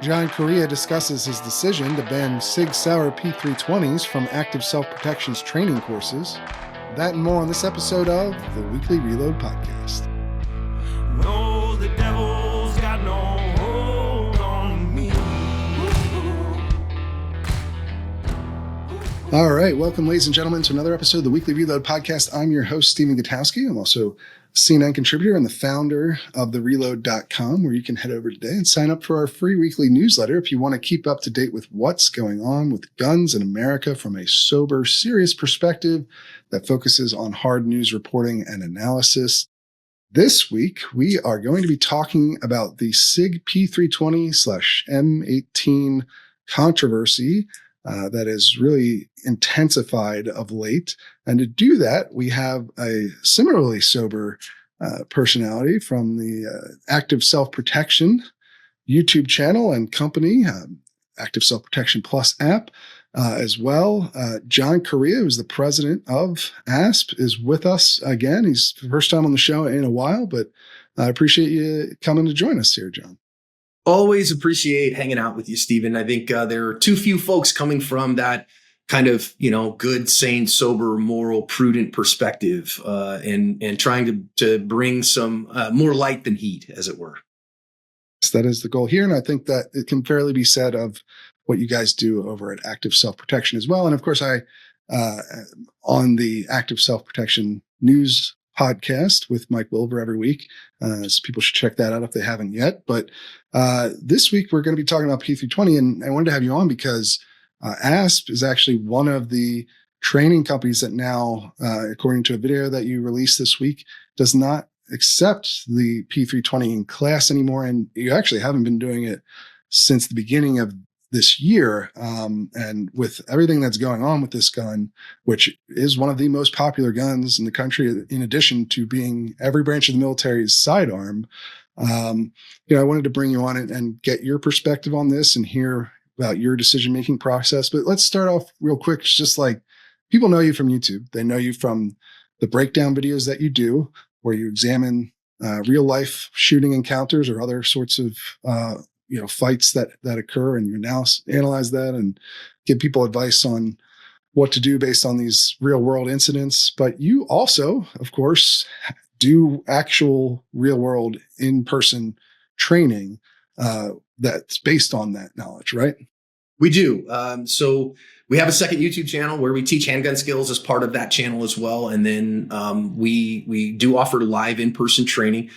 John Correia discusses his decision to ban Sig Sauer P320s from active self-protection's training courses. That and more on this episode of the Weekly Reload Podcast. No, the devil's got no hold on me. All right, welcome, ladies and gentlemen, to another episode of the Weekly Reload Podcast. I'm your host, Stephen Gutowski. I'm also a CNN contributor and the founder of thereload.com, where you can head over today and sign up for our free weekly newsletter if you want to keep up to date with what's going on with guns in America from a sober, serious perspective that focuses on hard news reporting and analysis. This week, we are going to be talking about the SIG P320/M18 controversy that is really intensified of late. And to do that, we have a similarly sober personality from the Active Self-Protection YouTube channel and company, Active Self-Protection Plus app as well. John Correia, who's the president of ASP, is with us again. He's the first time on the show in a while, but I appreciate you coming to join us here, John. Always appreciate hanging out with you, Stephen. I think there are too few folks coming from that kind of, good, sane, sober, moral, prudent perspective, and trying to bring some more light than heat, as it were. So that is the goal here. And I think that it can fairly be said of what you guys do over at Active Self-Protection as well. And of course, I on the Active Self-Protection News podcast with Mike Wilbur every week. So people should check that out if they haven't yet. But this week, we're going to be talking about P320. And I wanted to have you on because ASP is actually one of the training companies that now, according to a video that you released this week, does not accept the P320 in class anymore. And you actually haven't been doing it since the beginning of this year. And with everything that's going on with this gun, which is one of the most popular guns in the country, in addition to being every branch of the military's sidearm, I wanted to bring you on and get your perspective on this and hear about your decision-making process. But let's start off real quick. It's just like people know you from YouTube. They know you from the breakdown videos that you do, where you examine real life shooting encounters or other sorts of fights that occur, and you analyze that and give people advice on what to do based on these real world incidents. But you also, of course, do actual real world in-person training that's based on that knowledge, right? We do. So we have a second YouTube channel where we teach handgun skills as part of that channel as well. And then we do offer live in-person training.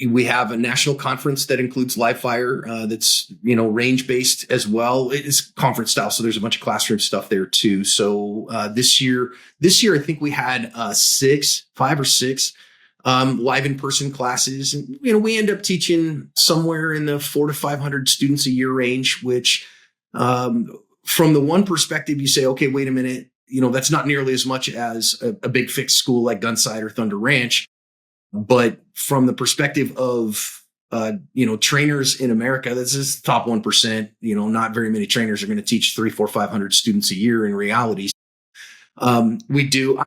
We have a national conference that includes live fire that's, range based as well. It's conference style. So there's a bunch of classroom stuff there too. So this year, I think we had 5 or 6 live in-person classes. And, we end up teaching somewhere in the 400 to 500 students a year range, which from the one perspective, you say, okay, wait a minute, that's not nearly as much as a big fixed school like Gunsight or Thunder Ranch. But from the perspective of, trainers in America, this is top 1%. Not very many trainers are going to teach 300, 400, 500 students a year in reality. We do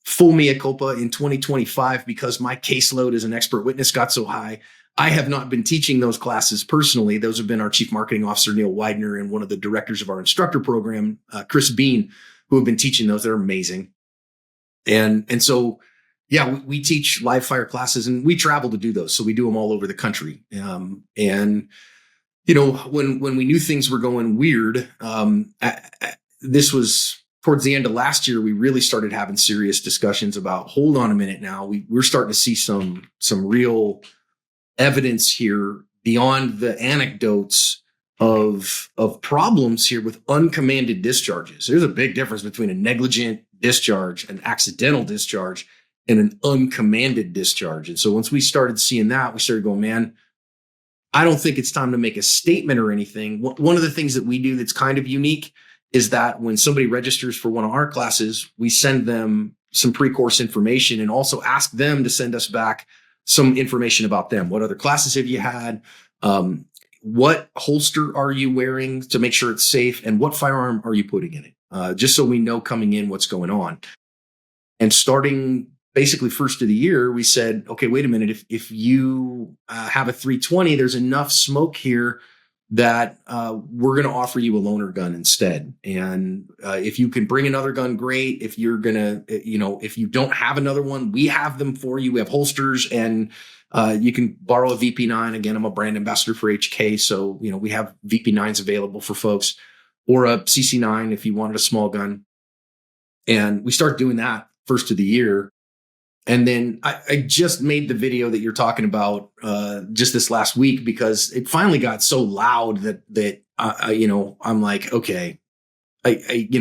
full mea culpa in 2025 because my caseload as an expert witness got so high. I have not been teaching those classes personally. Those have been our chief marketing officer, Neil Widener, and one of the directors of our instructor program, Chris Bean, who have been teaching those. They're amazing. And so, yeah, we teach live fire classes and we travel to do those. So we do them all over the country. When we knew things were going weird, this was towards the end of last year, we really started having serious discussions about, hold on a minute now. We're starting to see some real evidence here beyond the anecdotes of problems here with uncommanded discharges. There's a big difference between a negligent discharge, an accidental discharge, and an uncommanded discharge. And so once we started seeing that, we started going, man, I don't think it's time to make a statement or anything. One of the things that we do that's kind of unique is that when somebody registers for one of our classes, we send them some pre-course information and also ask them to send us back some information about them. What other classes have you had? What holster are you wearing to make sure it's safe? And what firearm are you putting in it? Just so we know coming in what's going on. And starting basically first of the year, we said, okay, wait a minute. If you have a 320, there's enough smoke here that we're going to offer you a loaner gun instead. And if you can bring another gun, great. If you're going to, if you don't have another one, we have them for you. We have holsters, and you can borrow a VP9. Again, I'm a brand ambassador for HK. So, we have VP9s available for folks, or a CC9 if you wanted a small gun. And we start doing that first of the year. And then I just made the video that you're talking about just this last week, because it finally got so loud that I'm like, okay, I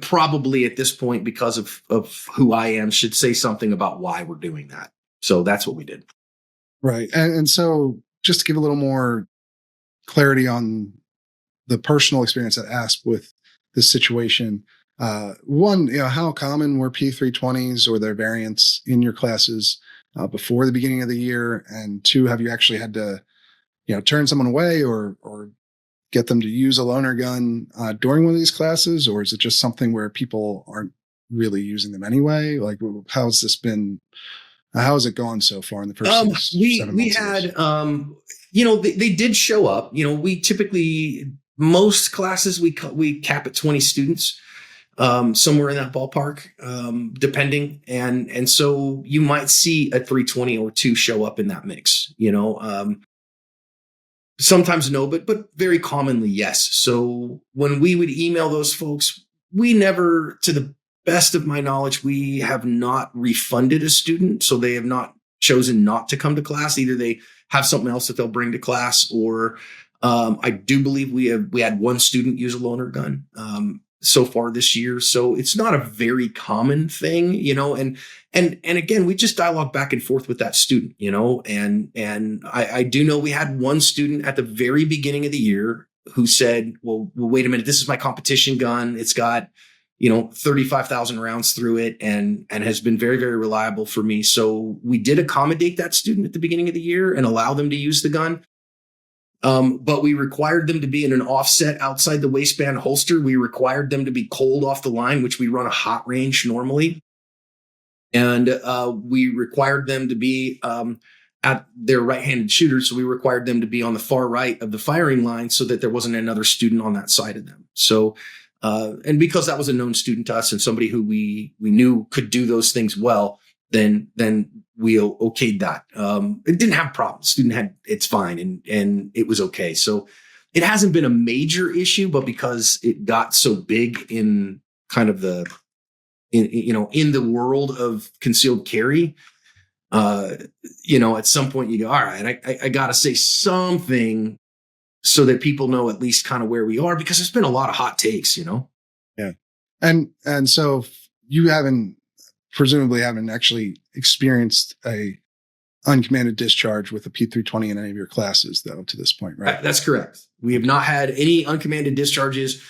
probably at this point, because of who I am, should say something about why we're doing that. So that's what we did. Right. And so just to give a little more clarity on the personal experience at ASP with this situation, one, how common were P320s or their variants in your classes before the beginning of the year? And two, have you actually had to, turn someone away or get them to use a loaner gun during one of these classes? Or is it just something where people aren't really using them anyway? Like, how's this been? How has it gone so far in the first 7 months? We had, they did show up. We typically, most classes we cap at 20 students. Somewhere in that ballpark, depending. And so you might see a 320 or 2 show up in that mix, sometimes no, but very commonly, yes. So when we would email those folks, we never, to the best of my knowledge, we have not refunded a student. So they have not chosen not to come to class. Either they have something else that they'll bring to class, or I do believe we had one student use a loaner gun so far this year. So it's not a very common thing, and again, we just dialogue back and forth with that student, and I do know we had one student at the very beginning of the year who said, well, wait a minute, this is my competition gun. It's got, 35,000 rounds through it and has been very, very reliable for me. So we did accommodate that student at the beginning of the year and allow them to use the gun. But we required them to be in an offset outside the waistband holster. We required them to be cold off the line, which we run a hot range normally. And we required them to be at their right-handed shooter. So we required them to be on the far right of the firing line so that there wasn't another student on that side of them. So, and because that was a known student to us and somebody who we knew could do those things well, then we okayed that. It didn't have problems. Student it's fine. And it was okay. So it hasn't been a major issue, but because it got so big in kind of in the world of concealed carry, at some point you go, all right, I got to say something so that people know at least kind of where we are, because there's been a lot of hot takes, Yeah. And so you presumably haven't actually experienced a uncommanded discharge with a P320 in any of your classes, though, to this point, right? That's correct. We have not had any uncommanded discharges.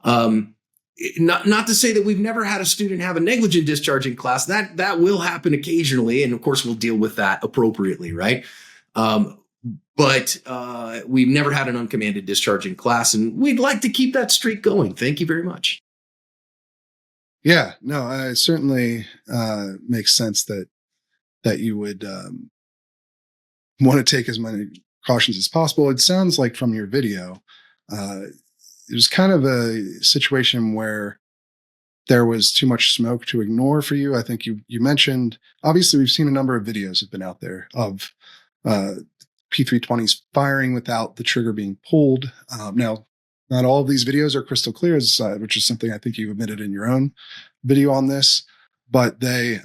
Not to say that we've never had a student have a negligent discharge in class. That will happen occasionally, and of course we'll deal with that appropriately, right? But we've never had an uncommanded discharge in class, and we'd like to keep that streak going. Thank you very much. Yeah, no, it certainly makes sense that you would want to take as many precautions as possible. It sounds like from your video, it was kind of a situation where there was too much smoke to ignore for you. I think you mentioned, obviously we've seen a number of videos have been out there of P320s firing without the trigger being pulled. Now, not all of these videos are crystal clear, which is something I think you admitted in your own video on this, but they,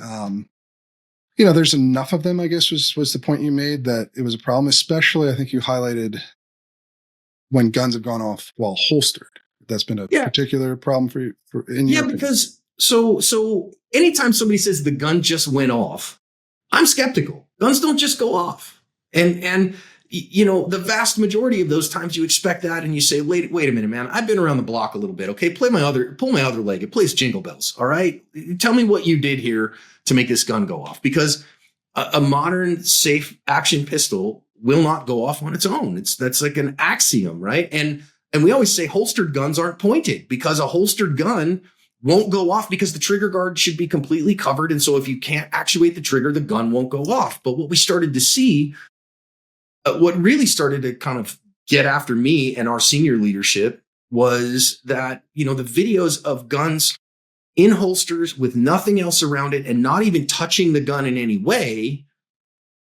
there's enough of them, I guess was the point you made, that it was a problem. Especially, I think you highlighted when guns have gone off while holstered. That's been a particular problem for you. Because so anytime somebody says the gun just went off, I'm skeptical. Guns don't just go off. And the vast majority of those times you expect that, and you say, wait a minute, man, I've been around the block a little bit. Okay, pull my other leg. It plays Jingle Bells. All right. Tell me what you did here to make this gun go off, because a modern safe action pistol will not go off on its own. That's like an axiom, right? And we always say holstered guns aren't pointed, because a holstered gun won't go off because the trigger guard should be completely covered. And so if you can't actuate the trigger, the gun won't go off. But what we started to see, what really started to kind of get after me and our senior leadership was that, the videos of guns in holsters with nothing else around it and not even touching the gun in any way,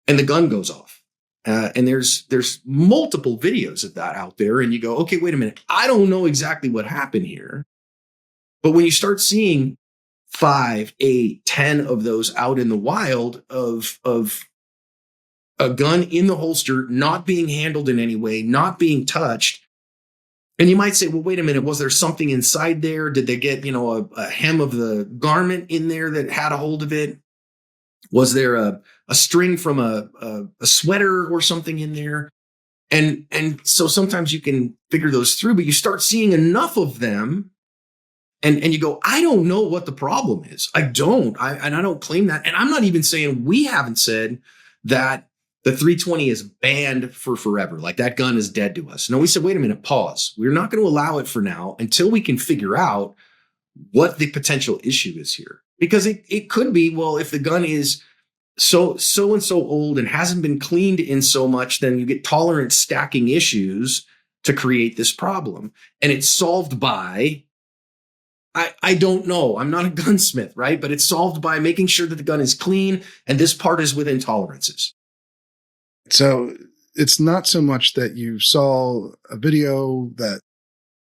and the gun goes off. And there's multiple videos of that out there. And you go, okay, wait a minute. I don't know exactly what happened here. But when you start seeing 5, 8, 10 of those out in the wild of a gun in the holster, not being handled in any way, not being touched. And you might say, well, wait a minute, was there something inside there? Did they get, a hem of the garment in there that had a hold of it? Was there a string from a sweater or something in there? And so sometimes you can figure those through, but you start seeing enough of them and you go, I don't know what the problem is. I don't claim that. And I'm not even saying, we haven't said that the 320 is banned for forever. Like that gun is dead to us. No, we said, wait a minute, pause. We're not going to allow it for now until we can figure out what the potential issue is here. Because it could be, well, if the gun is so and so old and hasn't been cleaned in so much, then you get tolerance stacking issues to create this problem. And it's solved by, I don't know, I'm not a gunsmith, right? But it's solved by making sure that the gun is clean and this part is within tolerances. So it's not so much that you saw a video that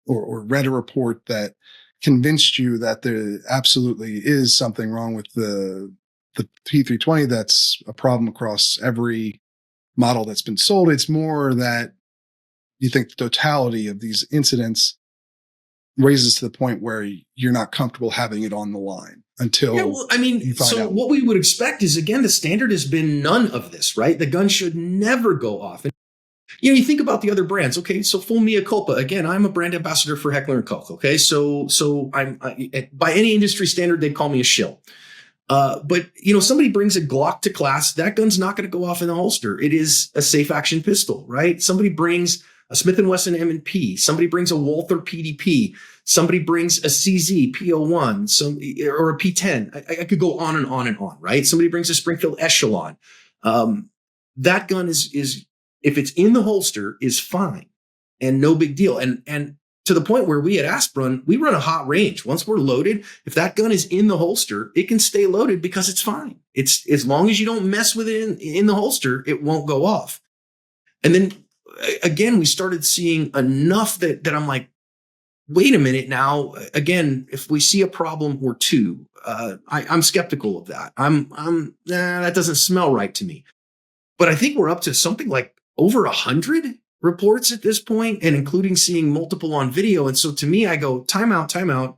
or read a report that convinced you that there absolutely is something wrong with the P320 that's a problem across every model that's been sold. It's more that you think the totality of these incidents raises to the point where you're not comfortable having it on the line until you find out. What we would expect is, again, the standard has been none of this, right? The gun should never go off. And, you think about the other brands. Okay, so full mea culpa. Again, I'm a brand ambassador for Heckler & Koch. Okay, so I'm by any industry standard, they'd call me a shill. But somebody brings a Glock to class, that gun's not going to go off in the holster. It is a safe action pistol, right? Somebody brings a Smith & Wesson M&P. Somebody brings a Walther PDP. Somebody brings a CZ P01, or a P10. I could go on and on and on, right? Somebody brings a Springfield Echelon. That gun is if it's in the holster, is fine and no big deal. And to the point where we at Asprun, we run a hot range. Once we're loaded, if that gun is in the holster, it can stay loaded because it's fine. It's as long as you don't mess with it in the holster, it won't go off. And then again, we started seeing enough that I'm like, wait a minute now. Again, if we see a problem or two, I'm skeptical of that. That doesn't smell right to me. But I think we're up to something like over 100 reports at this point, and including seeing multiple on video. And so to me, I go, time out.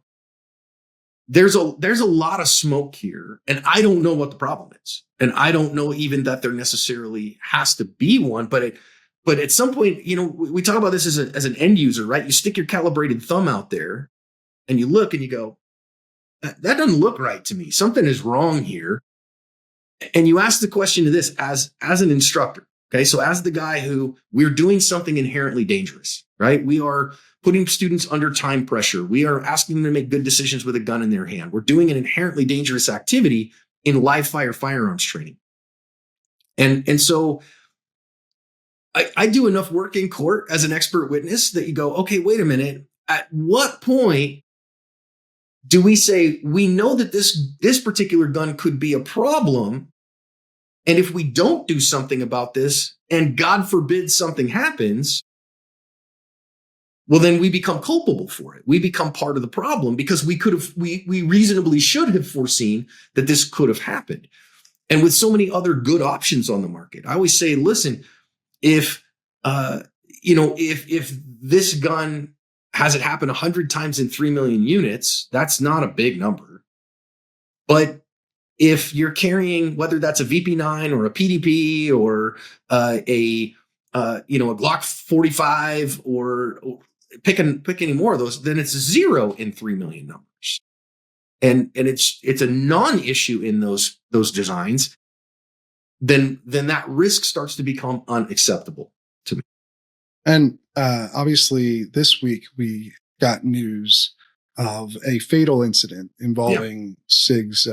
There's a lot of smoke here, and I don't know what the problem is. And I don't know even that there necessarily has to be one, but at some point, we talk about this as an end user, right? You stick your calibrated thumb out there and you look and you go, that doesn't look right to me. Something is wrong here. And you ask the question to this as an instructor. Okay. So as the guy who we're doing something inherently dangerous, right? We are putting students under time pressure. We are asking them to make good decisions with a gun in their hand. We're doing an inherently dangerous activity in live fire firearms training. And so I do enough work in court as an expert witness that you go, okay, wait a minute. At what point do we say we know that this particular gun could be a problem? And if we don't do something about this, and God forbid something happens, well, then we become culpable for it. We become part of the problem because we reasonably should have foreseen that this could have happened. And with so many other good options on the market, I always say, listen, if this gun has it happen 100 times in 3 million units, that's not a big number. But if you're carrying, whether that's a VP9 or a PDP or a Glock 45 or pick any more of those, then it's 0 in 3 million numbers. And it's a non-issue in those designs. Then that risk starts to become unacceptable to me. And obviously this week we got news of a fatal incident involving SIG's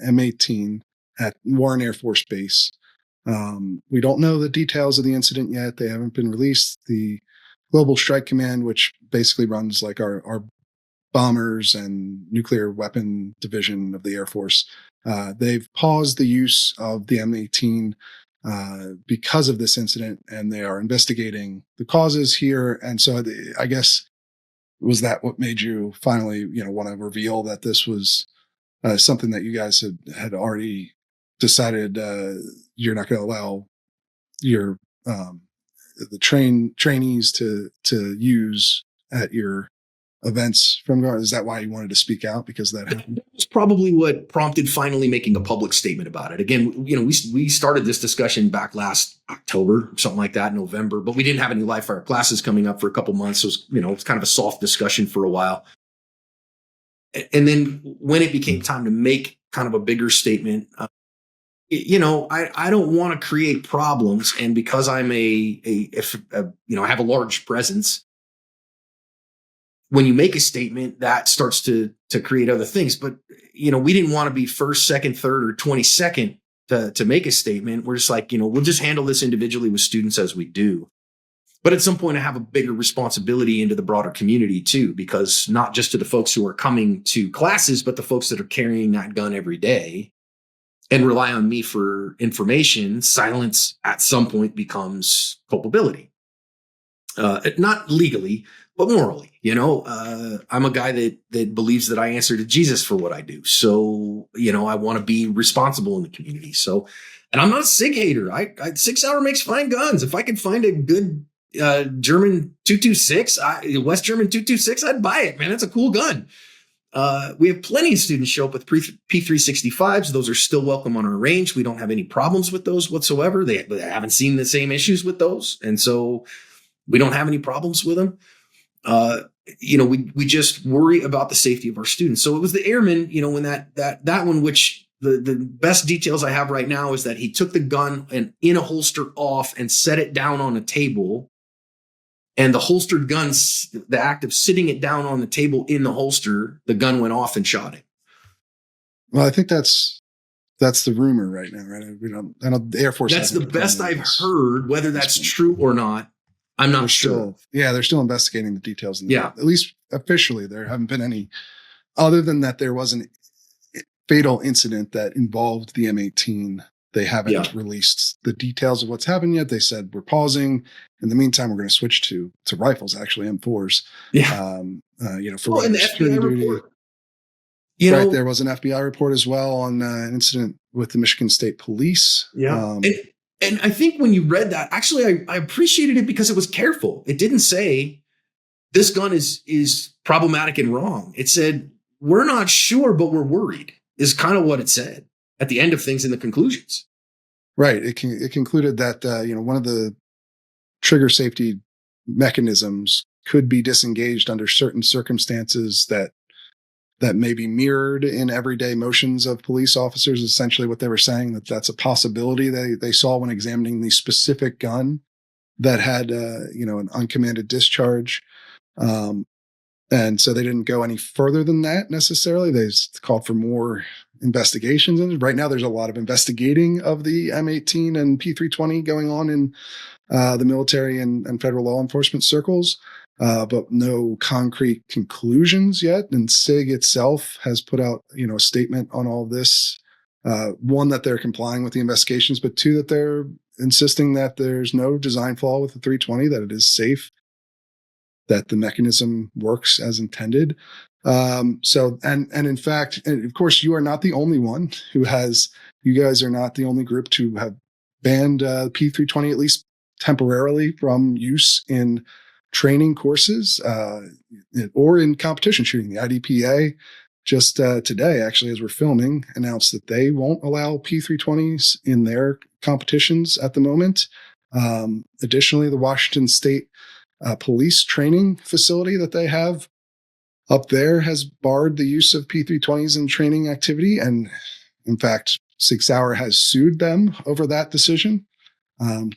M18 at Warren Air Force Base. We don't know the details of the incident yet. They haven't been released. The Global Strike Command, which basically runs like our bombers and nuclear weapon division of the Air Force, they've paused the use of the M18 because of this incident, and they are investigating the causes here. And so I guess, was that what made you finally, want to reveal that this was something that you guys had already decided you're not going to allow your the trainees to use at your events from guard? Is that why you wanted to speak out, because that happened? That was probably what prompted finally making a public statement about it. Again, we started this discussion back last October, something like that, November, but we didn't have any live fire classes coming up for a couple months. So it's kind of a soft discussion for a while. And then when it became time to make kind of a bigger statement, I don't want to create problems. And because I'm I have a large presence, when you make a statement, that starts to create other things. But, we didn't want to be first, second, third, or 22nd to make a statement. We're just like, we'll just handle this individually with students as we do. But at some point, I have a bigger responsibility into the broader community too, because not just to the folks who are coming to classes, but the folks that are carrying that gun every day and rely on me for information. Silence at some point becomes culpability. Not legally, but morally. I'm a guy that believes that I answer to Jesus for what I do. So, I want to be responsible in the community. So, and I'm not a SIG hater. Sig Sauer makes fine guns. If I could find a good German 226, West German 226, I'd buy it, man. That's a cool gun. We have plenty of students show up with P365s. Those are still welcome on our range. We don't have any problems with those whatsoever. They haven't seen the same issues with those. And so we don't have any problems with them. We just worry about the safety of our students. So it was the airman, when that one, which the best details I have right now is that he took the gun and in a holster off and set it down on a table. And the holstered gun, the act of sitting it down on the table in the holster, the gun went off and shot him. Well, I think that's the rumor right now, right? I know the Air Force. That's the best I've heard. Whether that's true or not, I'm not sure. They're still investigating the details. At least officially, there haven't been any, other than that there was an fatal incident that involved the M18. They haven't released the details of what's happened yet. They said, we're pausing. In the meantime, we're going to switch to rifles, actually M4s. For and the FBI report. There was an FBI report as well on an incident with the Michigan State Police. Yeah. And I think when you read that, actually, I appreciated it because it was careful. It didn't say this gun is problematic and wrong. It said, we're not sure, but we're worried, is kind of what it said at the end of things in the conclusions. Right. It concluded that, one of the trigger safety mechanisms could be disengaged under certain circumstances that may be mirrored in everyday motions of police officers. Essentially what they were saying, that's a possibility they saw when examining the specific gun that had, an uncommanded discharge. And so they didn't go any further than that necessarily. They called for more investigations. And right now there's a lot of investigating of the M18 and P320 going on in the military and federal law enforcement circles. But no concrete conclusions yet. And SIG itself has put out, a statement on all of this. One, that they're complying with the investigations, but two, that they're insisting that there's no design flaw with the 320, that it is safe, that the mechanism works as intended. And in fact, and of course, you are not the only one you guys are not the only group to have banned P320, at least temporarily, from use in training courses or in competition shooting. The IDPA just today, actually, as we're filming, announced that they won't allow P320s in their competitions at the moment. Additionally, the Washington State police training facility that they have up there has barred the use of P320s in training activity. And in fact, Sig Sauer has sued them over that decision.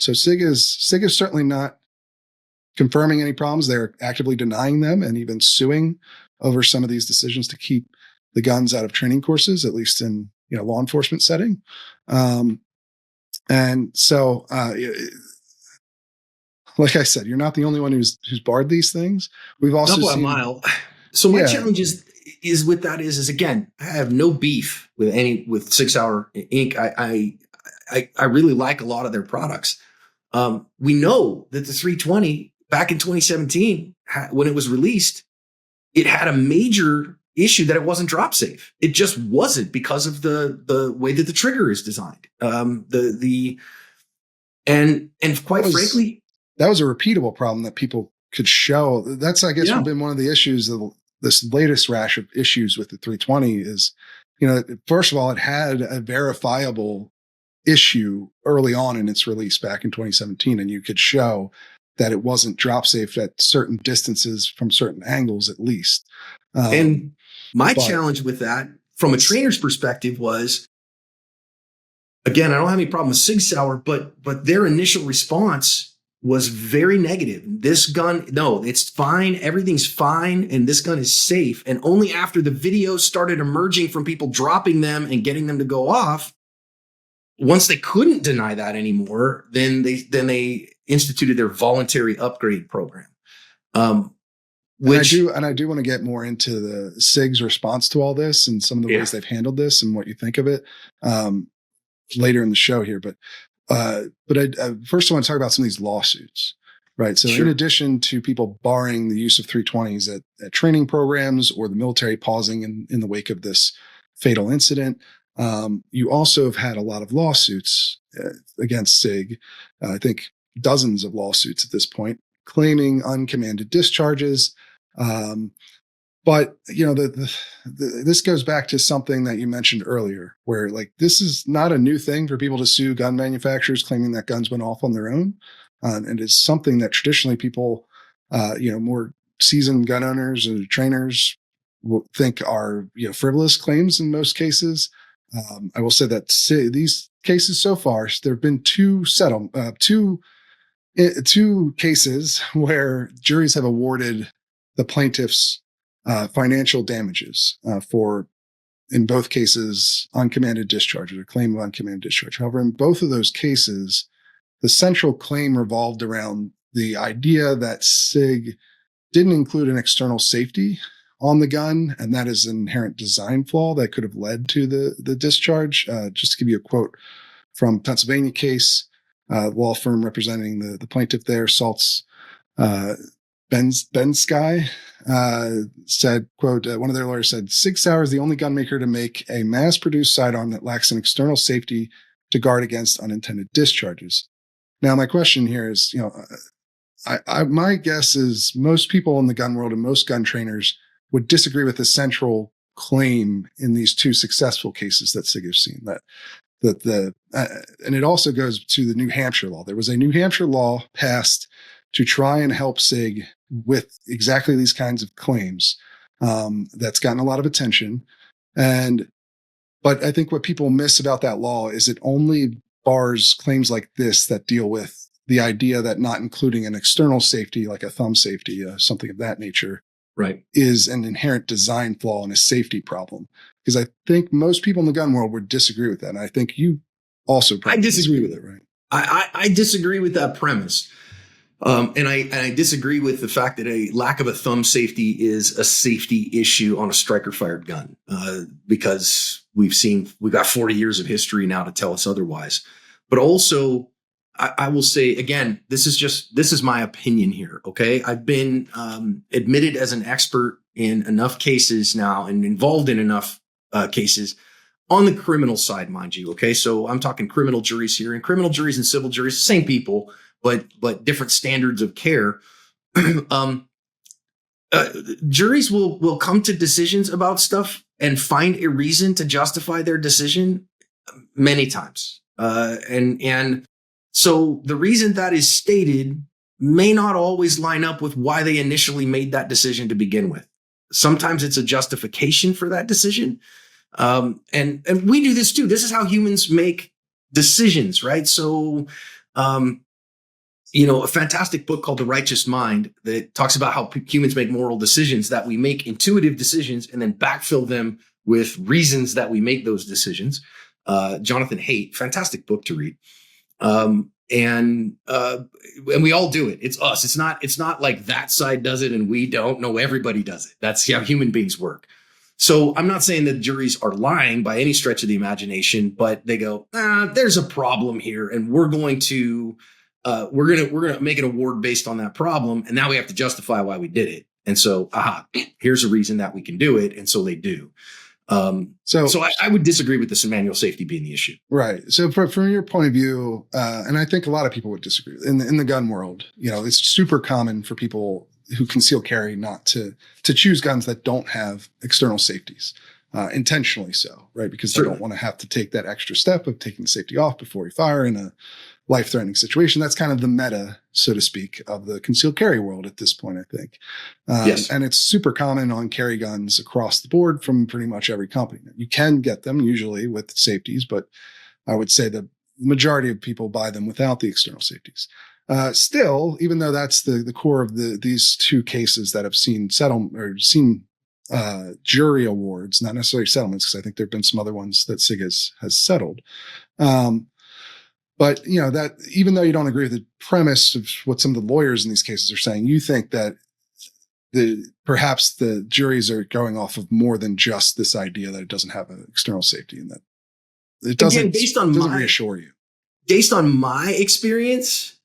So SIG is certainly not confirming any problems. They're actively denying them and even suing over some of these decisions to keep the guns out of training courses, at least in law enforcement setting. And so, like I said, you're not the only one who's barred these things. We've also Not by a seen mile. So my challenge is with that is again, I have no beef with Sig Sauer Inc. I really like a lot of their products. We know that the 320 back in 2017, when it was released, it had a major issue that it wasn't drop safe. It just wasn't because of the way that the trigger is designed. And quite frankly, that was a repeatable problem that people could show. That's, I guess, been one of the issues of this latest rash of issues with the 320 is, first of all, it had a verifiable issue early on in its release back in 2017, and you could show that it wasn't drop safe at certain distances from certain angles, at least. And my challenge with that from a trainer's perspective was, again, I don't have any problem with Sig Sauer, but their initial response was very negative. This gun, no, it's fine. Everything's fine. And this gun is safe. And only after the videos started emerging from people dropping them and getting them to go off, once they couldn't deny that anymore, then they instituted their voluntary upgrade program. Which I do want to get more into the SIG's response to all this and some of the ways they've handled this and what you think of it later in the show here. But I first I want to talk about some of these lawsuits, right? So in addition to people barring the use of 320s at training programs or the military pausing in the wake of this fatal incident, you also have had a lot of lawsuits against SIG. I think dozens of lawsuits at this point claiming uncommanded discharges. But this goes back to something that you mentioned earlier, where this is not a new thing for people to sue gun manufacturers claiming that guns went off on their own, and it's something that traditionally people, more seasoned gun owners and trainers will think are frivolous claims in most cases. I will say that these cases so far, there have been two cases where juries have awarded the plaintiffs financial damages for, in both cases, uncommanded discharge, or claim of uncommanded discharge. However, in both of those cases, the central claim revolved around the idea that SIG didn't include an external safety on the gun, and that is an inherent design flaw that could have led to the discharge. Just to give you a quote from Pennsylvania case, law firm representing the plaintiff there, Saltz Bensky, said, quote, one of their lawyers said, Sig Sauer is the only gun maker to make a mass-produced sidearm that lacks an external safety to guard against unintended discharges. Now, my question here is, my guess is most people in the gun world and most gun trainers would disagree with the central claim in these two successful cases that SIG have seen. And it also goes to the New Hampshire law. There was a New Hampshire law passed to try and help SIG with exactly these kinds of claims. That's gotten a lot of attention. But I think what people miss about that law is it only bars claims like this that deal with the idea that not including an external safety, like a thumb safety, something of that nature, right, is an inherent design flaw and a safety problem. Because I think most people in the gun world would disagree with that. And I think you also probably disagree with it, right? I disagree with that premise. And I disagree with the fact that a lack of a thumb safety is a safety issue on a striker fired gun, because we've got 40 years of history now to tell us otherwise. But also, I will say again, this is my opinion here. Okay. I've been admitted as an expert in enough cases now and involved in enough cases on the criminal side, mind you. Okay. So I'm talking criminal juries here, and criminal juries and civil juries, same people, but different standards of care. Juries will come to decisions about stuff and find a reason to justify their decision many times. And so the reason that is stated may not always line up with why they initially made that decision to begin with. Sometimes it's a justification for that decision. And we do this too. This is how humans make decisions, right? So, a fantastic book called The Righteous Mind that talks about how humans make moral decisions, that we make intuitive decisions and then backfill them with reasons that we make those decisions. Jonathan Haidt, fantastic book to read. And we all do it. It's us. It's not like that side does it and we don't. No, everybody does it. That's how human beings work. So I'm not saying that juries are lying by any stretch of the imagination, but they go, there's a problem here, and we're going to make an award based on that problem, and now we have to justify why we did it. And so, here's a reason that we can do it, and so they do. So I would disagree with this manual safety being the issue. Right. So from your point of view, and I think a lot of people would disagree in the gun world, it's super common for people who conceal carry not to choose guns that don't have external safeties, intentionally so, right? Because they don't want to have to take that extra step of taking the safety off before you fire in a life-threatening situation. That's kind of the meta, so to speak, of the concealed carry world at this point, I think. Yes. And it's super common on carry guns across the board from pretty much every company. You can get them usually with safeties, but I would say the majority of people buy them without the external safeties. Still, even though that's the core of these two cases that have seen jury awards, not necessarily settlements, because I think there have been some other ones that SIG has settled. But that even though you don't agree with the premise of what some of the lawyers in these cases are saying, you think that perhaps the juries are going off of more than just this idea that it doesn't have an external safety, and that it doesn't reassure you. Based on my experience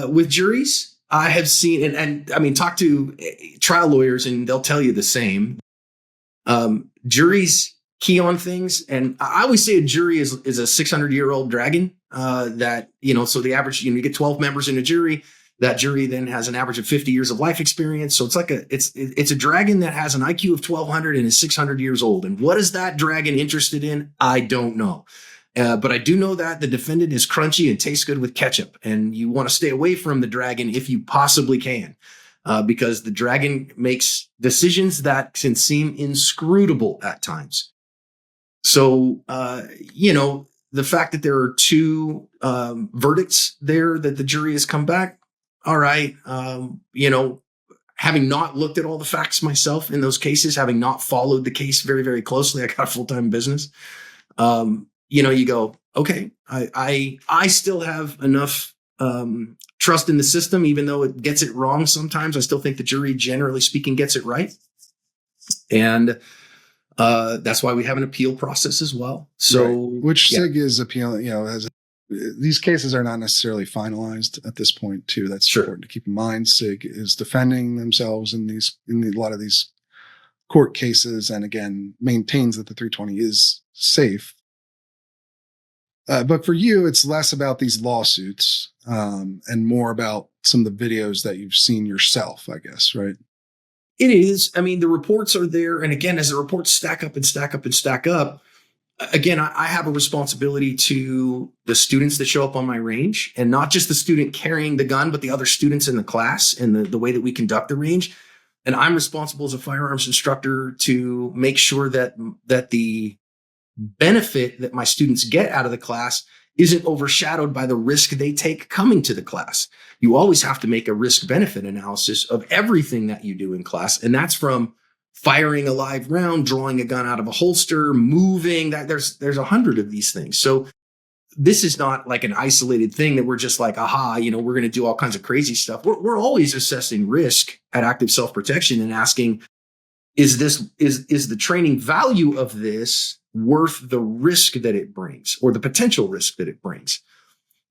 with juries, I have seen, and I mean, talk to trial lawyers and they'll tell you the same. Juries key on things. And I always say a jury is a 600-year-old dragon that, so the average, you get 12 members in a jury. That jury then has an average of 50 years of life experience. So it's like it's a dragon that has an IQ of 1200 and is 600 years old. And what is that dragon interested in? I don't know. But I do know that the defendant is crunchy and tastes good with ketchup, and you want to stay away from the dragon if you possibly can, because the dragon makes decisions that can seem inscrutable at times. So, the fact that there are two verdicts there that the jury has come back, all right, having not looked at all the facts myself in those cases, having not followed the case very, very closely, I got a full-time business. You go, okay, I still have enough trust in the system, even though it gets it wrong sometimes. I still think the jury, generally speaking, gets it right. And that's why we have an appeal process as well. So, right. Which SIG is appealing, these cases are not necessarily finalized at this point too. That's important to keep in mind. SIG is defending themselves in a lot of these court cases, and again, maintains that the 320 is safe. But for you, it's less about these lawsuits and more about some of the videos that you've seen yourself, I guess, right? It is. I mean, the reports are there. And again, as the reports stack up, again, I have a responsibility to the students that show up on my range, and not just the student carrying the gun, but the other students in the class and the way that we conduct the range. And I'm responsible as a firearms instructor to make sure that the benefit that my students get out of the class isn't overshadowed by the risk they take coming to the class. You always have to make a risk-benefit analysis of everything that you do in class. And that's from firing a live round, drawing a gun out of a holster, moving, that there's 100 of these things. So this is not like an isolated thing that we're just like, we're going to do all kinds of crazy stuff. We're always assessing risk at active self-protection and asking, is the training value of this worth the risk that it brings, or the potential risk that it brings?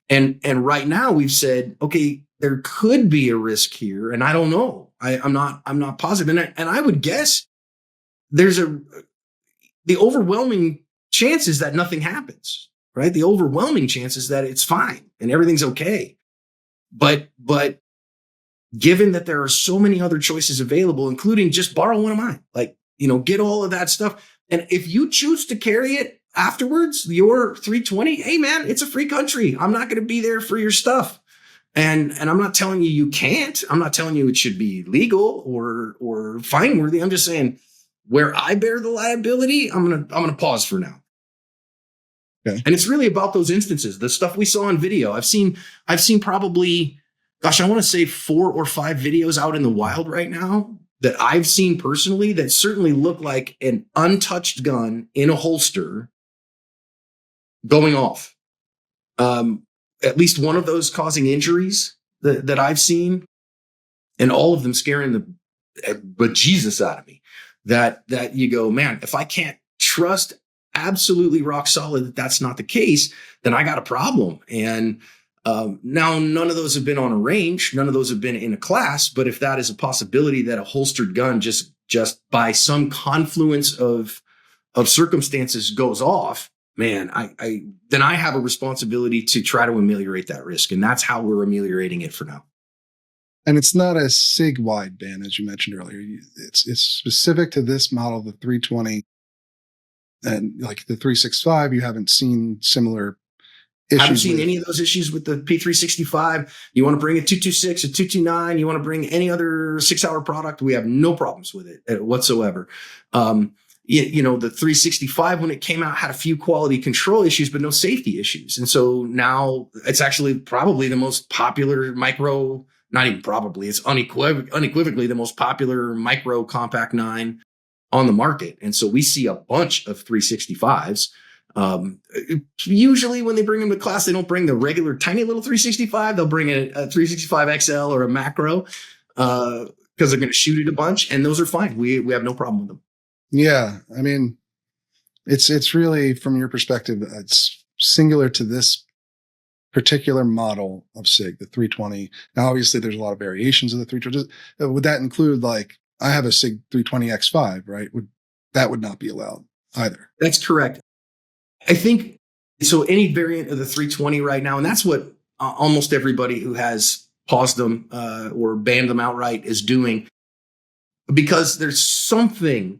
And right now we've said, okay, there could be a risk here, and I don't know. I'm not positive. And I would guess there's the overwhelming chances that nothing happens, right? The overwhelming chances that it's fine and everything's okay. But given that there are so many other choices available, including just borrow one of mine, get all of that stuff. And if you choose to carry it afterwards, your 320, hey man, it's a free country. I'm not going to be there for your stuff. And I'm not telling you can't. I'm not telling you it should be legal or fine worthy. I'm just saying, where I bear the liability, I'm gonna pause for now. Okay. And it's really about those instances, the stuff we saw on video. I've seen probably, gosh, I want to say 4 or 5 videos out in the wild right now that I've seen personally that certainly look like an untouched gun in a holster going off. At least one of those causing injuries that I've seen, and all of them scaring the bejesus out of me. That you go, man, if I can't trust absolutely rock solid that that's not the case, then I got a problem. And now none of those have been on a range, none of those have been in a class. But if that is a possibility that a holstered gun just by some confluence of circumstances goes off, man, then I have a responsibility to try to ameliorate that risk. And that's how we're ameliorating it for now. And it's not a SIG-wide ban, as you mentioned earlier. It's specific to this model, the 320, and like the 365. You haven't seen similar issues. I haven't seen any of those issues with the P365. You want to bring a 226, a 229, you want to bring any other Sig Sauer product, we have no problems with it whatsoever. The 365, when it came out, had a few quality control issues, but no safety issues. And so now it's actually probably the most popular micro, not even probably, it's unequivocally the most popular micro compact 9 on the market. And so we see a bunch of 365s. Usually when they bring them to class, they don't bring the regular tiny little 365. They'll bring a 365 XL or a macro because they're going to shoot it a bunch. And those are fine. We have no problem with them. Yeah. I mean, it's really, from your perspective, it's singular to this particular model of SIG, the 320. Now, obviously, there's a lot of variations of the 320. Would that include, like, I have a SIG 320 X5, right? That would not be allowed either. That's correct. I think so. Any variant of the 320 right now, and that's what almost everybody who has paused them or banned them outright is doing, because there's something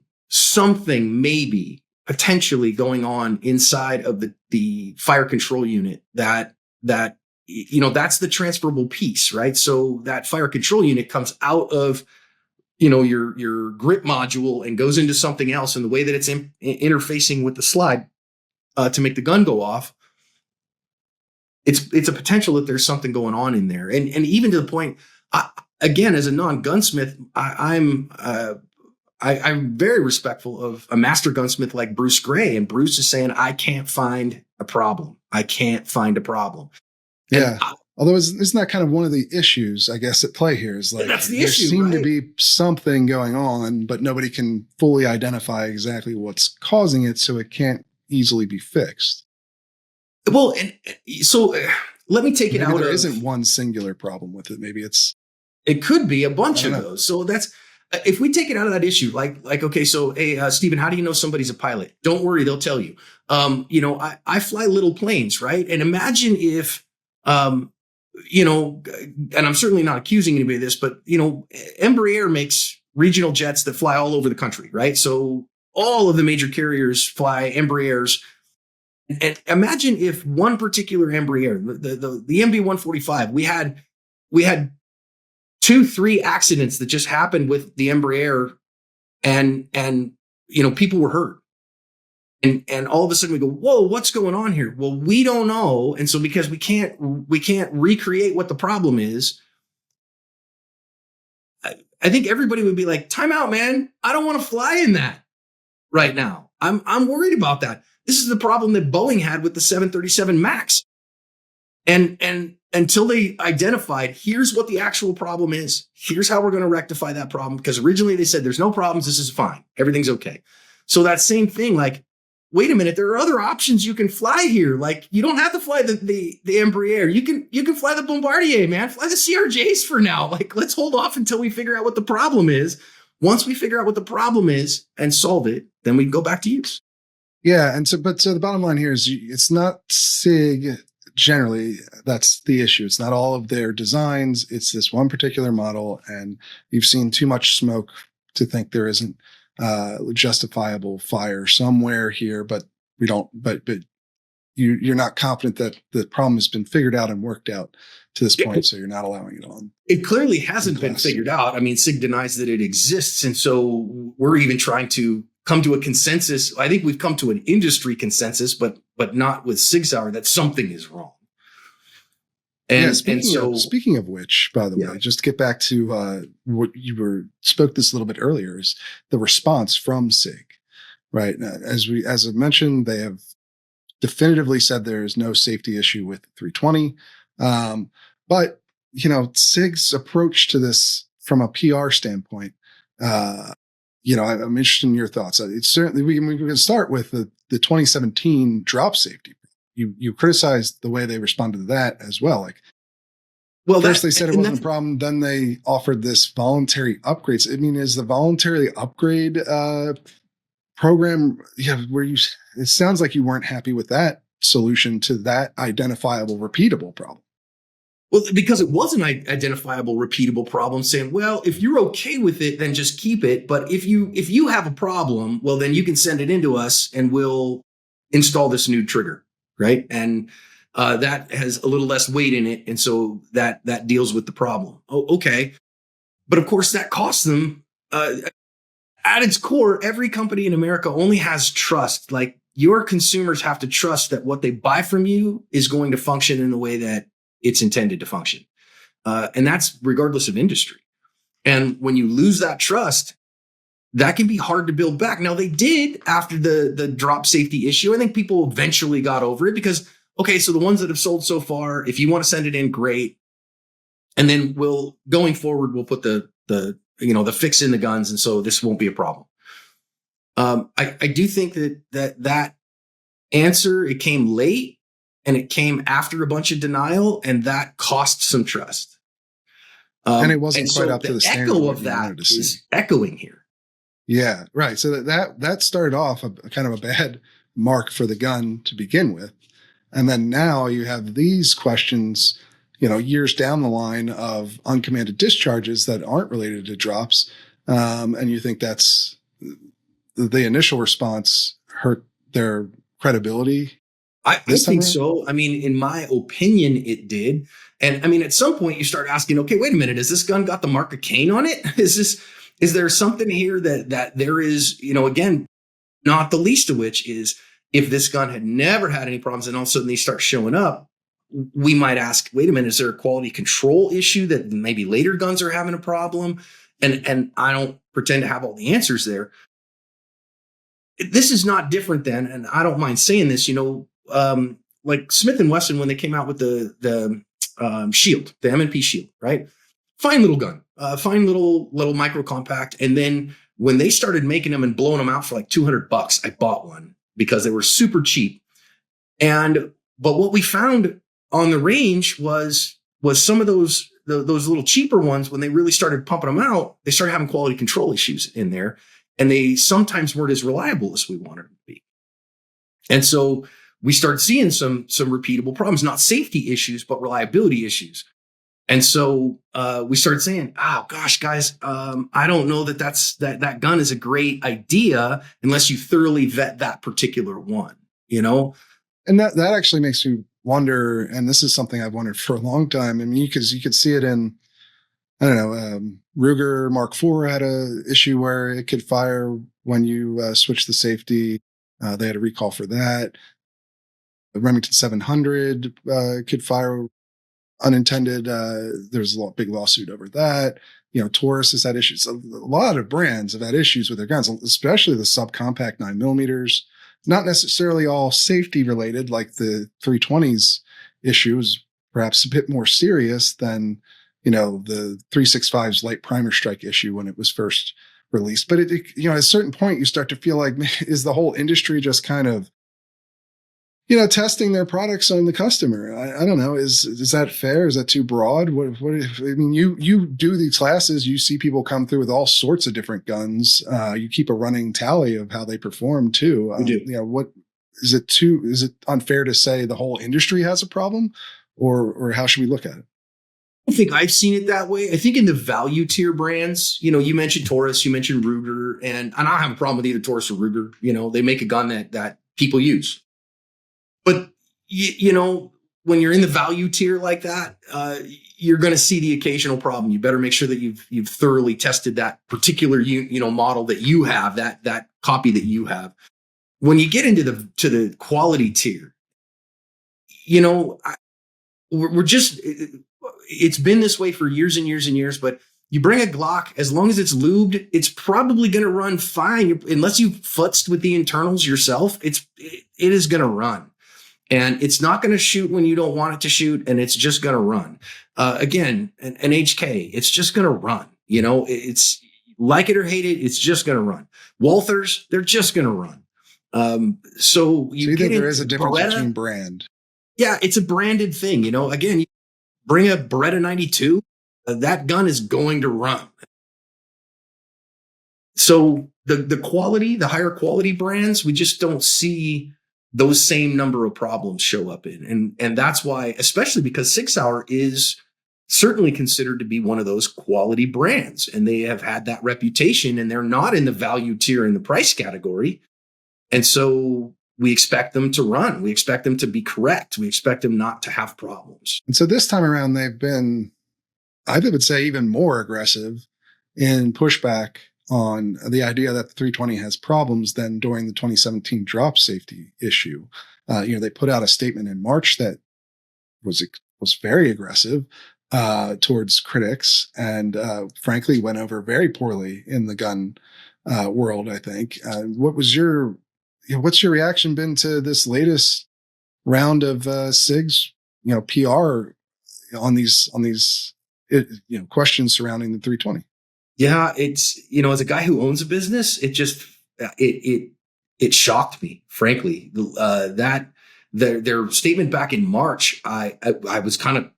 maybe potentially going on inside of the fire control unit that that's the transferable piece, right? So that fire control unit comes out of your grip module and goes into something else, and the way that it's interfacing with the slide to make the gun go off, it's a potential that there's something going on in there, and even to the point, again, as a non-gunsmith, I'm very respectful of a master gunsmith like Bruce Gray, and Bruce is saying, I can't find a problem. Yeah. Although isn't that kind of one of the issues, I guess, at play here is like, that's the there issue, seemed right? to be something going on, but nobody can fully identify exactly what's causing it, so it can't easily be fixed. Well, and so let me take it Maybe out. There isn't one singular problem with it. Maybe it could be a bunch of know. those. So that's, if we take it out of that issue, like, okay, so, hey, Stephen, how do you know somebody's a pilot? Don't worry, they'll tell you. I fly little planes, right? And imagine if, and I'm certainly not accusing anybody of this, but, Embraer makes regional jets that fly all over the country, right? So all of the major carriers fly Embraers. And imagine if one particular Embraer, the MB-145, we had 2-3 accidents that just happened with the Embraer, and people were hurt. And all of a sudden we go, whoa, what's going on here? Well, we don't know. And so because we can't recreate what the problem is, I think everybody would be like, time out, man. I don't want to fly in that right now. I'm worried about that. This is the problem that Boeing had with the 737 MAX. And until they identified, here's what the actual problem is. Here's how we're going to rectify that problem. Because originally they said, there's no problems. This is fine. Everything's okay. So that same thing, like, wait a minute, there are other options you can fly here. Like, you don't have to fly the Embraer. You can fly the Bombardier, man. Fly the CRJs for now. Like, let's hold off until we figure out what the problem is. Once we figure out what the problem is and solve it, then we can go back to use. Yeah. And so the bottom line here is it's not SIG generally. That's the issue. It's not all of their designs. It's this one particular model. And you've seen too much smoke to think there isn't justifiable fire somewhere here, but we don't, but you're not confident that the problem has been figured out and worked out to this point. So you're not allowing it on. It clearly hasn't been figured out. I mean, SIG denies that it exists. And so we're even trying to come to a consensus. I think we've come to an industry consensus, but not with Sig Sauer, that something is wrong. And Speaking of which, by the way, just to get back to what you spoke this a little bit earlier, is the response from Sig, right? As I mentioned, they have definitively said there is no safety issue with 320. But Sig's approach to this from a PR standpoint, I'm interested in your thoughts. It's certainly we can start with the 2017 drop safety. You criticized the way they responded to that as well. Like, well, first they said it wasn't a problem, then they offered this voluntary upgrades. I mean, is the voluntary upgrade program, it sounds like you weren't happy with that solution to that identifiable, repeatable problem. Well, because it was an identifiable, repeatable problem, saying, well, if you're okay with it, then just keep it. But if you have a problem, well, then you can send it into us and we'll install this new trigger. Right. And that has a little less weight in it. And so that deals with the problem. Oh, okay. But of course, that costs them. At its core, every company in America only has trust. Like, your consumers have to trust that what they buy from you is going to function in the way that it's intended to function. And that's regardless of industry. And when you lose that trust, that can be hard to build back. Now, they did after the drop safety issue. I think people eventually got over it because, okay, so the ones that have sold so far, if you want to send it in, great. And then going forward, we'll put the fix in the guns. And so this won't be a problem. I do think that answer, it came late and it came after a bunch of denial, and that cost some trust. And it wasn't quite up to the standard. The echo of that is echoing here. Yeah, right. So that started off a kind of a bad mark for the gun to begin with. And then now you have these questions, years down the line of uncommanded discharges that aren't related to drops. And you think that's the initial response hurt their credibility? I think so. I mean, in my opinion, it did. And I mean, at some point you start asking, okay, wait a minute, has this gun got the mark of Cain on it? Is there something here that there is, again, not the least of which is, if this gun had never had any problems and all of a sudden they start showing up, we might ask, wait a minute, is there a quality control issue that maybe later guns are having a problem? And I don't pretend to have all the answers there. This is not different than, and I don't mind saying this, like Smith & Wesson, when they came out with the Shield, the M&P Shield, right? Fine little gun, fine little micro compact. And then when they started making them and blowing them out for like $200, I bought one because they were super cheap. But what we found on the range was some of those little cheaper ones, when they really started pumping them out, they started having quality control issues in there. And they sometimes weren't as reliable as we wanted them to be. And so we started seeing some repeatable problems, not safety issues, but reliability issues. And so we started saying, oh, gosh, guys, I don't know that gun is a great idea unless you thoroughly vet that particular one, And that actually makes me wonder, and this is something I've wondered for a long time. I mean, because you could see it in, I don't know, Ruger Mark IV had a issue where it could fire when you switch the safety. They had a recall for that. The Remington 700 could fire unintended. There's a big lawsuit over that. Taurus has had issues. A lot of brands have had issues with their guns, especially the subcompact 9mm. Not necessarily all safety related, like the 320's issue is perhaps a bit more serious than, the 365's light primer strike issue when it was first released. But at a certain point, you start to feel like, is the whole industry just kind of, testing their products on the customer? I don't know. Is that fair? Is that too broad? You do these classes, you see people come through with all sorts of different guns. You keep a running tally of how they perform too. We do. What is it unfair to say the whole industry has a problem, or how should we look at it? I think I've seen it that way. I think in the value tier brands, you mentioned Taurus, you mentioned Ruger, and I don't have a problem with either Taurus or Ruger. They make a gun that people use. But, when you're in the value tier like that, you're going to see the occasional problem. You better make sure that you've thoroughly tested that particular model that you have, that copy that you have. When you get into the quality tier, we're just, it's been this way for years and years and years, but you bring a Glock, as long as it's lubed, it's probably going to run fine. Unless you futzed with the internals yourself, it is going to run. And it's not going to shoot when you don't want it to shoot, and it's just going to run. Again, an HK, it's just going to run. You know, it's like it or hate it, it's just going to run. Walthers, they're just going to run. So you think there is a difference between brand? Yeah, it's a branded thing. You know, again, you bring a Beretta 92, that gun is going to run. So the quality, the higher quality brands, we just don't see those same number of problems show up in. And that's why, especially because Sig Sauer is certainly considered to be one of those quality brands, and they have had that reputation, and they're not in the value tier in the price category. And so we expect them to run. We expect them to be correct. We expect them not to have problems. And so this time around, they've been, I would say, even more aggressive in pushback on the idea that the 320 has problems than during the 2017 drop safety issue. They put out a statement in March that was very aggressive towards critics, and frankly went over very poorly in the gun world, I think. What's your reaction been to this latest round of SIG's PR on these questions surrounding the 320? Yeah, it's, as a guy who owns a business, it just, it shocked me, frankly, that their statement back in March, I was kind of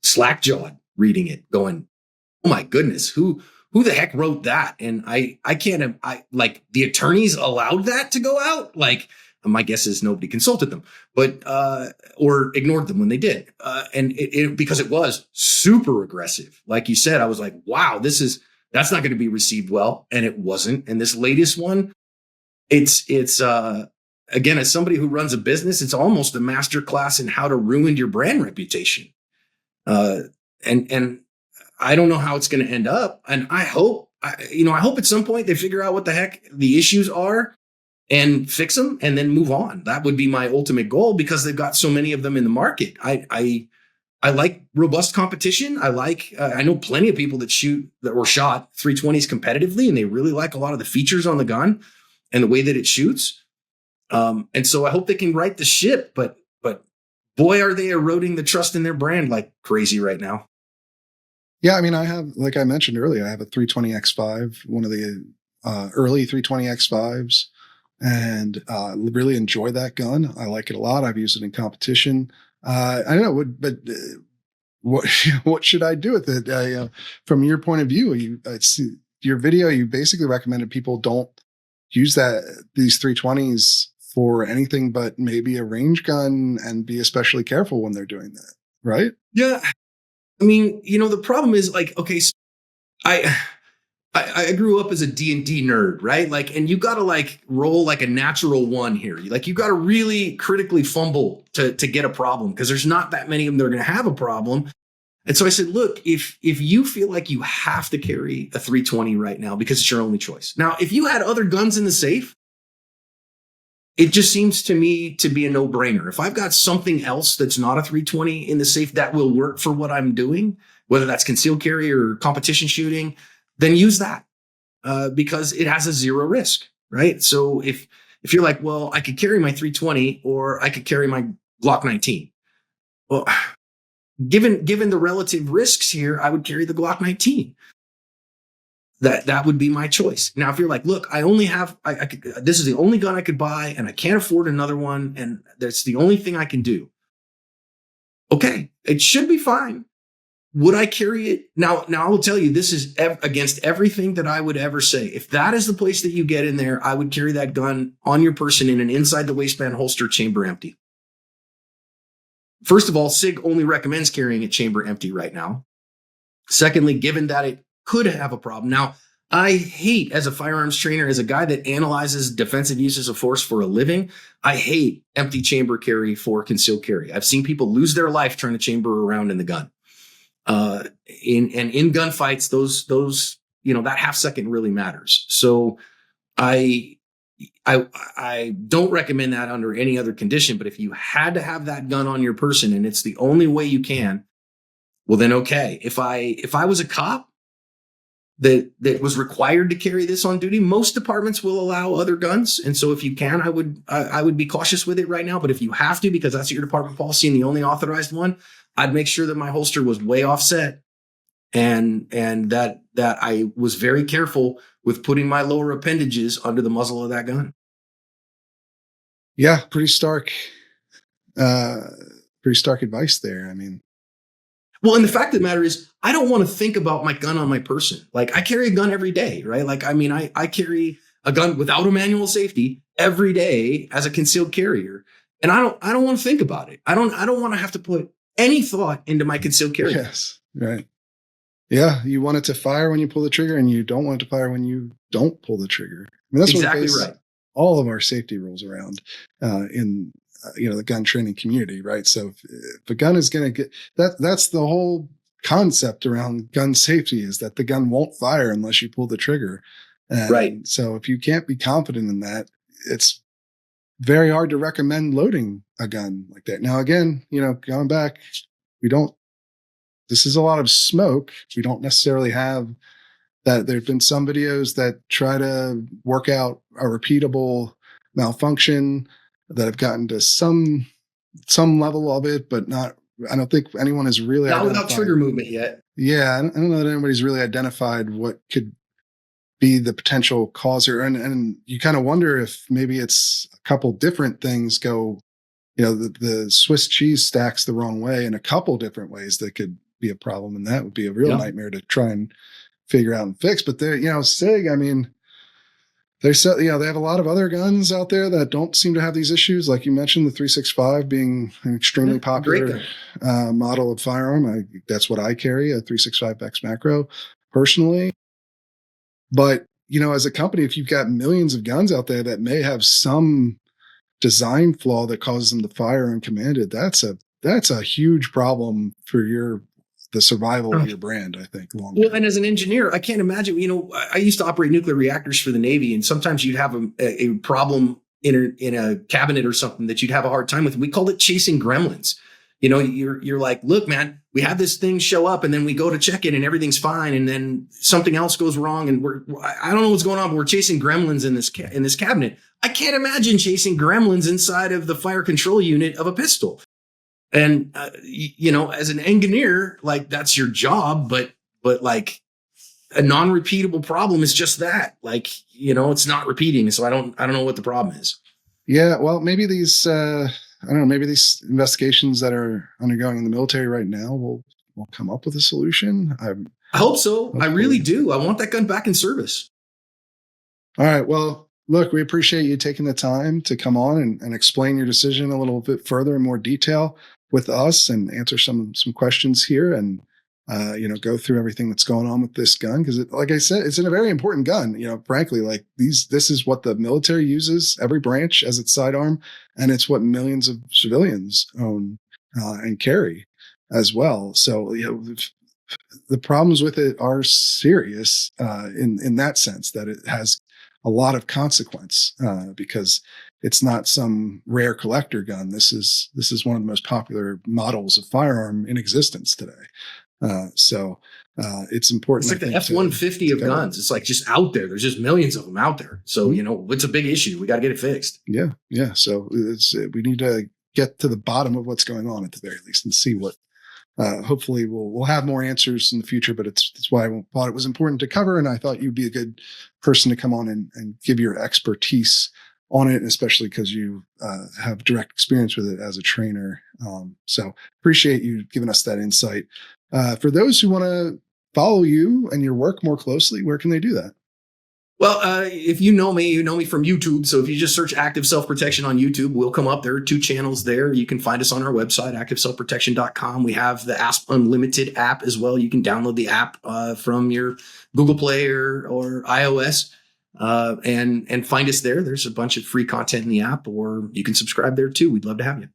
slack-jawed reading it, going, oh my goodness, who the heck wrote that? And I can't, the attorneys allowed that to go out. Like, my guess is nobody consulted them, but, or ignored them when they did. And because it was super aggressive. Like you said, I was like, wow, that's not going to be received well. And it wasn't. And this latest one, it's again, as somebody who runs a business, it's almost a master class in how to ruin your brand reputation. And I don't know how it's going to end up. And I hope at some point they figure out what the heck the issues are and fix them and then move on. That would be my ultimate goal, because they've got so many of them in the market. I like robust competition. I know plenty of people that shot 320s competitively, and they really like a lot of the features on the gun and the way that it shoots. And so I hope they can right the ship, but boy, are they eroding the trust in their brand like crazy right now. Yeah. I mean, I have, like I mentioned earlier, I have a 320X5, one of the early 320X5s, and really enjoy that gun. I like it a lot. I've used it in competition. I don't know, but what should I do with it? From your point of view, your video, you basically recommended people don't use these 320s for anything but maybe a range gun, and be especially careful when they're doing that, right? Yeah. I mean, the problem is, like, okay, so I grew up as a D&D nerd, right? Like, and you got to roll like a natural one here. Like, you got to really critically fumble to get a problem, because there's not that many of them that are going to have a problem. And so I said, look, if you feel like you have to carry a 320 right now because it's your only choice. Now, if you had other guns in the safe, it just seems to me to be a no-brainer. If I've got something else that's not a 320 in the safe that will work for what I'm doing, whether that's concealed carry or competition shooting, then use that, because it has a zero risk, right? So if you're like, well, I could carry my 320 or I could carry my Glock 19. Well, given the relative risks here, I would carry the Glock 19. That would be my choice. Now, if you're like, look, I only have, this is the only gun I could buy, and I can't afford another one, and that's the only thing I can do. Okay, it should be fine. Would I carry it? Now I will tell you, this is against everything that I would ever say. If that is the place that you get in there, I would carry that gun on your person in an inside the waistband holster, chamber empty. First of all, SIG only recommends carrying it chamber empty right now. Secondly, given that it could have a problem. Now, I hate, as a firearms trainer, as a guy that analyzes defensive uses of force for a living, I hate empty chamber carry for concealed carry. I've seen people lose their life trying to chamber around in the gun. In gunfights, those that half second really matters. So I I don't recommend that under any other condition, but if you had to have that gun on your person and it's the only way you can, well then okay. If I was a cop that was required to carry this on duty, most departments will allow other guns. And so if you can, I would be cautious with it right now. But if you have to, because that's your department policy and the only authorized one, I'd make sure that my holster was way offset and that I was very careful with putting my lower appendages under the muzzle of that gun. Yeah, pretty stark advice there. I mean, well, and the fact of the matter is, I don't want to think about my gun on my person. Like I carry a gun every day, right? Like, I mean, I carry a gun without a manual safety every day as a concealed carrier. And I don't want to think about it. I don't want to have to put any thought into my concealed carry. Yes, right. Yeah, you want it to fire when you pull the trigger, and you don't want it to fire when you don't pull the trigger. I mean, that's exactly what we base right. all of our safety rules around in the gun training community, right? So if a gun is going to get that's the whole concept around gun safety, is that the gun won't fire unless you pull the trigger. And right. So if you can't be confident in that, it's very hard to recommend loading a gun like that. Now, again, going back, this is a lot of smoke. We don't necessarily have that. There've been some videos that try to work out a repeatable malfunction that have gotten to some level of it, but not. I don't think anyone has really not without trigger movement yet. Yeah, I don't know that anybody's really identified what could be the potential causer, and you kind of wonder if maybe it's a couple different things go. The Swiss cheese stacks the wrong way in a couple different ways that could be a problem, and that would be a real nightmare to try and figure out and fix. But Sig, I mean, they have a lot of other guns out there that don't seem to have these issues. Like you mentioned, the 365 being an extremely popular model of firearm. That's what I carry, a 365X macro personally. But, as a company, if you've got millions of guns out there that may have some design flaw that causes them to fire uncommanded, that's a huge problem for the survival of your brand, I think. Well, and as an engineer, I can't imagine, I used to operate nuclear reactors for the Navy, and sometimes you'd have a problem in a cabinet or something that you'd have a hard time with. We called it chasing gremlins. You're like, look, man, we had this thing show up and then we go to check it and everything's fine. And then something else goes wrong. And I don't know what's going on, but we're chasing gremlins in this cabinet. I can't imagine chasing gremlins inside of the fire control unit of a pistol. And, as an engineer, like that's your job, but like a non-repeatable problem is just that, like, it's not repeating. So I don't know what the problem is. Yeah. Well, maybe these, maybe these investigations that are undergoing in the military right now will come up with a solution. I hope so. Hopefully. I really do. I want that gun back in service. All right. Well, look, we appreciate you taking the time to come on and explain your decision a little bit further in more detail with us and answer some questions here and, go through everything that's going on with this gun. Because like I said, it's a very important gun. Frankly, like this is what the military uses, every branch as its sidearm. And it's what millions of civilians own and carry as well. So, the problems with it are serious in that sense, that it has a lot of consequence because it's not some rare collector gun. This is one of the most popular models of firearm in existence today. So it's important. It's like the F-150 of guns. It's like just out there. There's just millions of them out there. So, it's a big issue. We got to get it fixed. Yeah. Yeah. So we need to get to the bottom of what's going on at the very least and see what, hopefully we'll have more answers in the future, but it's why I thought it was important to cover. And I thought you'd be a good person to come on and give your expertise on it, especially because you have direct experience with it as a trainer. So appreciate you giving us that insight. For those who want to follow you and your work more closely, where can they do that? Well, if you know me from YouTube. So if you just search Active Self-Protection on YouTube, we'll come up. There are 2 channels there. You can find us on our website, activeselfprotection.com. We have the Asp Unlimited app as well. You can download the app from your Google Play or iOS and find us there. There's a bunch of free content in the app, or you can subscribe there too. We'd love to have you.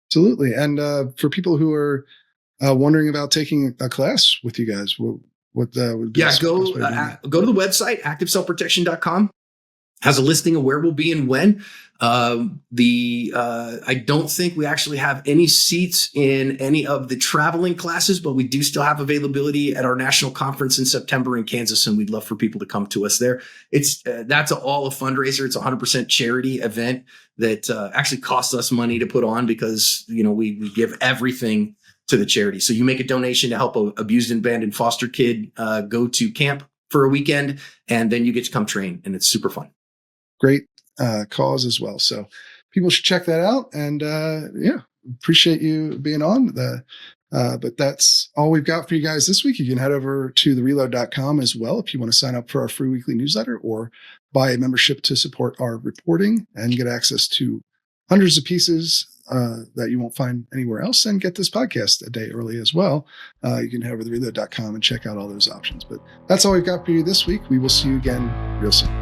Absolutely. And for people who are wondering about taking a class with you guys, what would be go to the website, activeselfprotection.com. has a listing of where we'll be and when. I don't think we actually have any seats in any of the traveling classes, but we do still have availability at our national conference in September in Kansas, and we'd love for people to come to us there. That's all a fundraiser. It's a 100% charity event that actually costs us money to put on because we give everything to the charity. So you make a donation to help a abused and abandoned foster kid go to camp for a weekend, and then you get to come train, and it's super fun. Great cause as well. So people should check that out. And appreciate you being on. But that's all we've got for you guys this week. You can head over to thereload.com as well if you want to sign up for our free weekly newsletter or buy a membership to support our reporting and get access to hundreds of pieces that you won't find anywhere else, and get this podcast a day early as well. You can head over to thereload.com and check out all those options. But that's all we've got for you this week. We will see you again real soon.